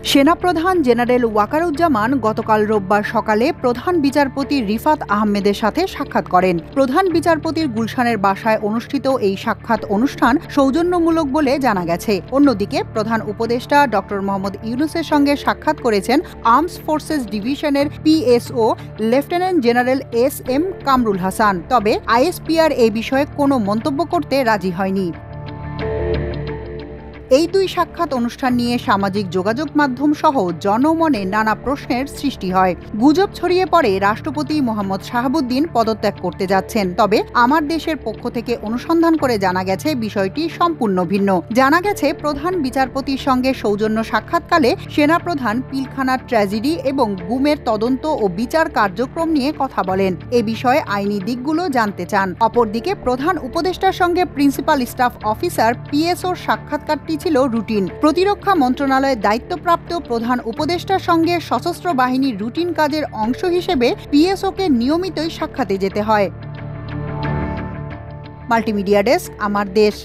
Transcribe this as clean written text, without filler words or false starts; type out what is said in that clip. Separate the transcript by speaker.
Speaker 1: সেনাপ্রধান জেনারেল ওয়াকারুজ্জামান গতকাল রোববার সকালে প্রধান বিচারপতি রিফাত আহমেদের সাথে সাক্ষাৎ করেন। প্রধান বিচারপতির গুলশানের বাসায় অনুষ্ঠিত এই সাক্ষাৎ অনুষ্ঠান সৌজন্যমূলক বলে জানা গেছে। অন্যদিকে প্রধান উপদেষ্টা ডক্টর মোহাম্মদ ইউনূসের সঙ্গে সাক্ষাৎ করেছেন আর্মস ফোর্সেস ডিভিশনের PSO lieutenant general SM. Kamrul Hasan. তবে আইএসপিআর এই বিষয়ে কোনো মন্তব্য করতে রাজি হয়নি। এই দুই সাক্ষাৎ অনুষ্ঠান নিয়ে সামাজিক যোগাযোগ মাধ্যম সহ জনমনে নানা প্রশ্নের সৃষ্টি হয়। গুজব ছড়িয়ে পড়ে রাষ্ট্রপতি মোহাম্মদ শাহাবুদ্দিন পদত্যাগ করতে যাচ্ছেন। তবে আমার দেশের পক্ষ থেকে অনুসন্ধান করে জানা গেছে বিষয়টি সম্পূর্ণ ভিন্ন। জানা গেছে প্রধান বিচারপতির সঙ্গে সৌজন্য সাক্ষাৎকালে সেনাপ্রধান পিলখানার ট্র্যাজেডি এবং গুমের তদন্ত ও বিচার কার্যক্রম নিয়ে কথা বলেন। এ বিষয়ে আইনি দিকগুলো জানতে চান। অপরদিকে প্রধান উপদেষ্টার সঙ্গে প্রিন্সিপাল স্টাফ অফিসার পিএসওর সাক্ষাৎকারটি ছিল রুটিন। প্রতিরক্ষা মন্ত্রণালয়ের দায়িত্বপ্রাপ্ত প্রধান উপদেষ্টার সঙ্গে সশস্ত্র বাহিনীর রুটিন কাজের অংশ হিসেবে পিএসওকে নিয়মিতই সাক্ষাতে যেতে হয়। মাল্টিমিডিয়া ডেস্ক, আমার দেশ।